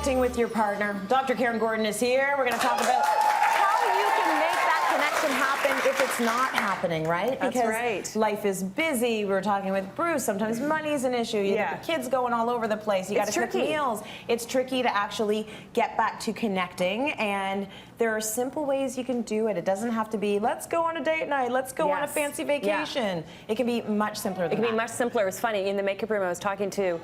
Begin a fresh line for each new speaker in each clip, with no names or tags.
reconnecting with your partner. Dr. Karyn Gordon is here. We're going to talk about how you can make that connection happen if it's not happening, right?
That's
because
right.
life is busy. We were talking with Bruce. Sometimes money's an issue. You got the kids going all over the place. You got to cook meals. It's tricky to actually get back to connecting, and there are simple ways you can do it. It doesn't have to be, let's go on a date night, let's go on a fancy vacation. It can be much simpler than that.
It can be much simpler. It was funny, in the makeup room I was talking to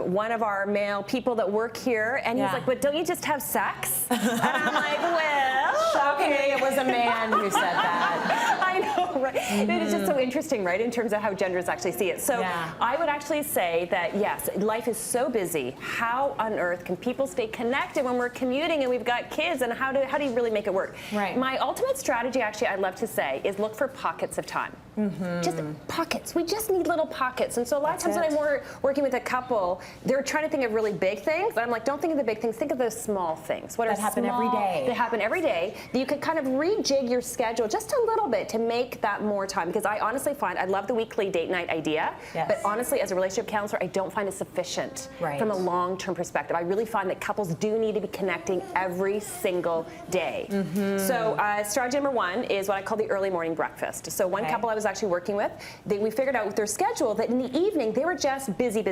one of our male people that work here, and he's like, but don't you just have sex? And I'm like, well,
shockingly, it was a man who said that.
I know, right? It is just so interesting, right, in terms of how genders actually see it. So I would actually say that, yes, life is so busy. How on earth can people stay connected when we're commuting and we've got kids, and how do you really make it work?
Right.
My ultimate strategy, actually, I'd love to say, is look for pockets of time. Just pockets. We just need little pockets. And so a lot of times when I'm working with a couple, they're trying to think of really big things. I'm like, don't think of the big things. Think of those small things. What
that happen every day.
That happen every day. That you can kind of rejig your schedule just a little bit to make that more time. Because I honestly find, I love the weekly date night idea. But honestly, as a relationship counselor, I don't find it sufficient from a long-term perspective. I really find that couples do need to be connecting every single day. So strategy number one is what I call the early morning breakfast. So one couple I was actually working with, we figured out with their schedule that in the evening they were just busy,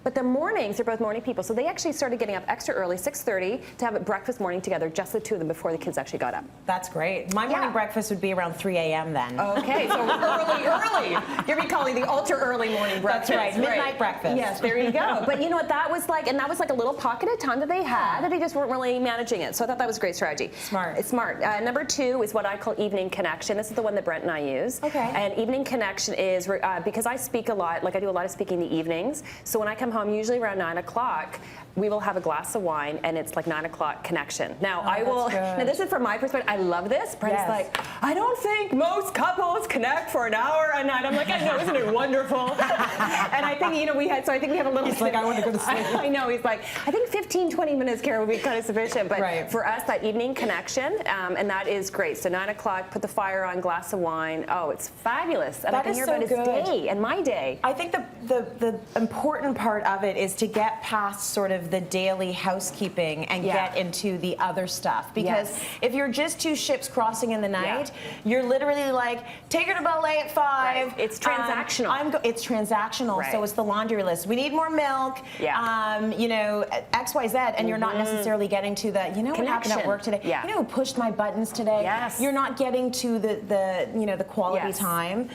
but the mornings, they're both morning people, so they actually started getting up extra early, 6:30, to have a breakfast morning together, just the two of them, before the kids actually got up.
That's great. My morning breakfast would be around 3 a.m. then.
Okay, so early. You're calling the ultra early morning breakfast.
That's right, midnight breakfast.
Yes, there you go. But you know what that was like, and that was like a little pocket of time that they had, that they just weren't really managing it. So I thought that was a great strategy.
Smart.
It's smart. Number two is what I call evening connection. This is the one that Brent and I use.
Okay.
And evening connection is, because I speak a lot, like I do a lot of speaking in the evenings, so when I come home, usually around 9 o'clock, we will have a glass of wine, and it's like 9 o'clock connection. Now, now this is from my perspective, I love this. Brent's like, I don't think most couples connect for an hour a night. I'm like, I know, isn't it wonderful? And I think, I think we have a little...
He's like, I want to go to sleep.
I know, he's like, I think 15, 20 minutes, Karyn, would be kind of sufficient. But for us, that evening connection, and that is great. So 9 o'clock, put the fire on, glass of wine. Oh, it's fabulous. And I can hear about his day and my day.
I think the important part of it is to get past sort of the daily housekeeping and get into the other stuff. Because if you're just two ships crossing in the night, you're literally like, take her to ballet at 5.
It's transactional.
It's transactional. So it's the laundry list. We need more milk. You know, X, Y, Z, and you're not necessarily getting to the, you know what happened at work today? You know who pushed my buttons today? You're not getting to the quality time.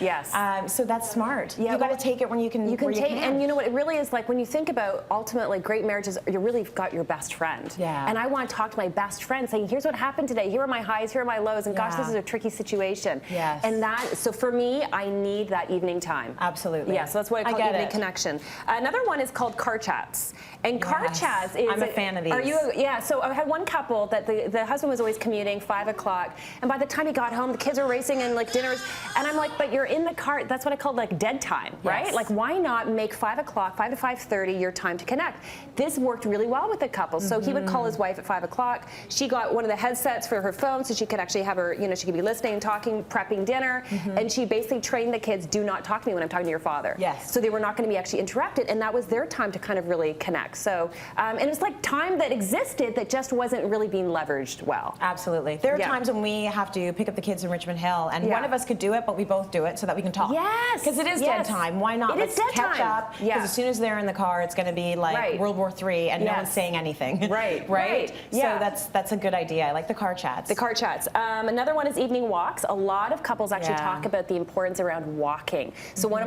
So that's smart. You got to take it when you can.
And you know what? It really is like when you think about ultimately great marriages, you really got your best friend. And I want to talk to my best friend, saying, here's what happened today. Here are my highs. Here are my lows. And gosh, this is a tricky situation. And so for me, I need that evening time.
Absolutely.
So that's what I call evening connection. Another one is called car chats. And car chats is...
I'm a fan of these.
Are you? So I had one couple that the husband was always commuting 5 o'clock, and by the time he got home, the kids were racing and like dinners, and I'm like, but you're in the car. That's what I call like dead time, right? Like, why not make 5 o'clock, 5 to 5:30 your time to connect? This worked really well with the couple. So he would call his wife at 5 o'clock. She got one of the headsets for her phone, so she could actually have her, she could be listening, talking, prepping dinner, and she basically trained the kids, do not talk to me when I'm talking to your father. So they were not going to be actually interrupted, and that was their time to kind of really connect. So, and it's like time that existed that just wasn't really being leveraged well.
Absolutely. There are times when we have to pick up the kids in Richmond Hill, and one of us could do it, but we both do it so that we can talk. Because it is dead time. Why not? Let's catch up. Because as soon as they're in the car, it's going to be like World War III, and no one's saying anything. Right? So that's a good idea. I like the car chats.
The car chats. Another one is evening walks. A lot of couples actually talk about the importance around walking. So one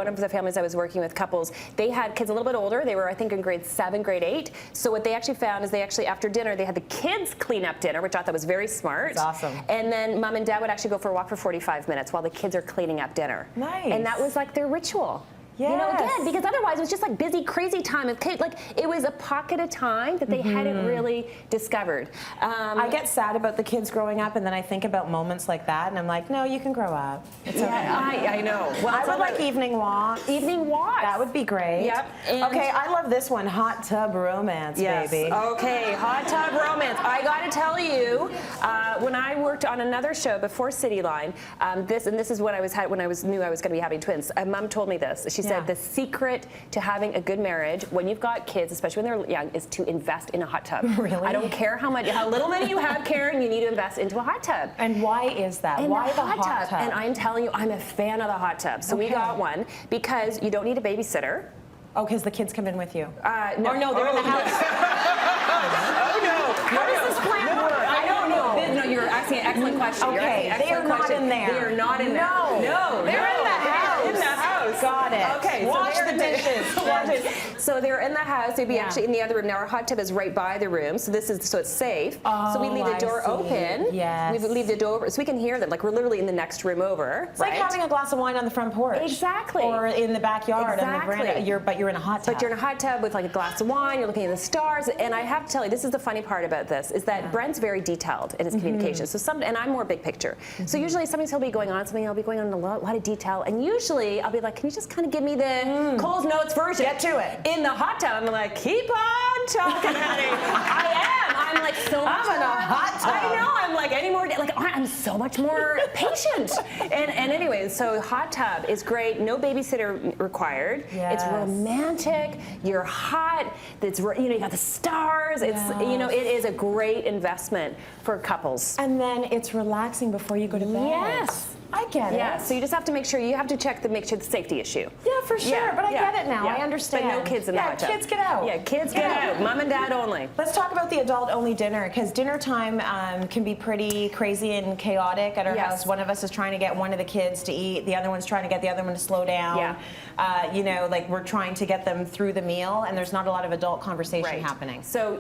of the families I was working with, couples, they had kids a little bit older. They were, I think, in grade 7, grade 8. So what they actually found is they actually, after dinner, they had the kids clean up dinner, which I thought was very smart.
That's awesome.
And then mom and dad would actually go for a walk for 45 minutes while the kids are cleaning up dinner.
Nice.
And that was like their ritual. You know, again, because otherwise it was just like busy, crazy time. Like it was a pocket of time that they hadn't really discovered.
I get sad about the kids growing up, and then I think about moments like that, and I'm like, no, you can grow up. It's okay.
I know.
Well, I would like evening walks.
Evening walks.
That would be great. Okay, I love this one, hot tub romance, baby.
Okay, hot tub romance. I got to tell you, when I worked on another show before City Line, this is what I was knew I was going to be having twins. Mom told me this. She said the secret to having a good marriage when you've got kids, especially when they're young, is to invest in a hot tub.
Really?
I don't care how little money you have, Karyn, you need to invest into a hot tub.
And why is that? Why the hot tub?
And I'm telling you, I'm a fan of the hot tub. So we got one because you don't need a babysitter.
Oh, because the kids come in with you.
No.
Or no, they're in the house.
Oh no! How does this plan work? I don't know. No, you're asking an excellent question.
Okay, they are not in there.
They are not in there.
No, they're in the house.
In the house.
Got it.
Okay,
wash the dishes.
So they're in the house. They'd be actually in the other room. Now our hot tub is right by the room, so it's safe. So we leave the door open.
Yes.
We leave the door open so we can hear them. Like we're literally in the next room over.
It's like having a glass of wine on the front porch.
Exactly.
Or in the backyard on the veranda. But you're in a hot tub.
But you're in a hot tub with like a glass of wine. You're looking at the stars. And I have to tell you, this is the funny part about this is that Brent's very detailed in his communication. So and I'm more big picture. So usually something will be going on, something I'll be going on in a lot of detail. And usually I'll be like, can you just kind of give me the Cole's Notes version?
Get to it.
In the hot tub, I'm like, keep on talking, honey. I am. I'm like so much
I'm in a hot tub.
I know. I'm like any more. Like I'm so much more patient. And anyways, so hot tub is great. No babysitter required.
Yes.
It's romantic. You're hot. It's you got the stars. It's it is a great investment for couples.
And then it's relaxing before you go to bed.
Yes.
I get it.
Yeah, so you just have to make sure make sure the safety issue.
Yeah, for sure. But I get it now. I understand.
But no kids in the hot tub.
Kids get out.
Yeah, kids get out. Mom and dad only.
Let's talk about the adult-only dinner, because dinner time can be pretty crazy and chaotic at our house. One of us is trying to get one of the kids to eat. The other one's trying to get the other one to slow down.
Yeah.
Like we're trying to get them through the meal, and there's not a lot of adult conversation happening.
So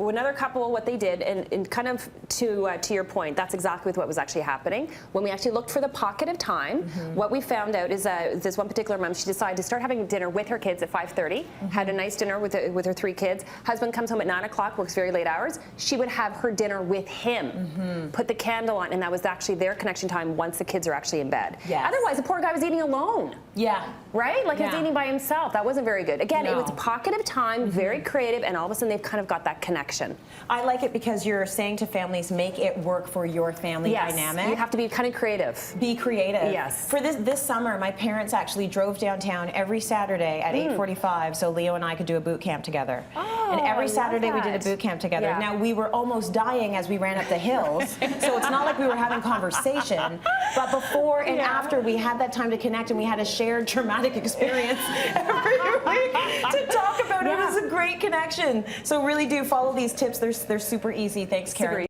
another couple, what they did, and kind of to your point, that's exactly what was actually happening. When we actually looked for the pocket of time, what we found out is this one particular mom, she decided to start having dinner with her kids at 5:30, had a nice dinner with her 3 kids. Husband comes home at 9 o'clock, works very late hours. She would have her dinner with him, put the candle on, and that was actually their connection time once the kids are actually in bed.
Yes.
Otherwise, the poor guy was eating alone.
Yeah.
Right? Like he was eating by himself. That wasn't very good. Again, it was a pocket of time, very creative, and all of a sudden they've kind of got that connection.
I like it because you're saying to families, make it work for your family dynamic.
You have to be kind of creative.
Be creative.
Yes.
For this summer, my parents actually drove downtown every Saturday at 8:45 so Leo and I could do a boot camp together.
Oh,
and every
I
Saturday
love
we did a
that.
boot camp together.
Yeah.
Now, we were almost dying as we ran up the hills, so it's not like we were having conversation. But before and after, we had that time to connect, and we had a shared traumatic experience every week to talk about it. It was a great connection. So really do follow these tips. They're super easy. Thanks, Karyn.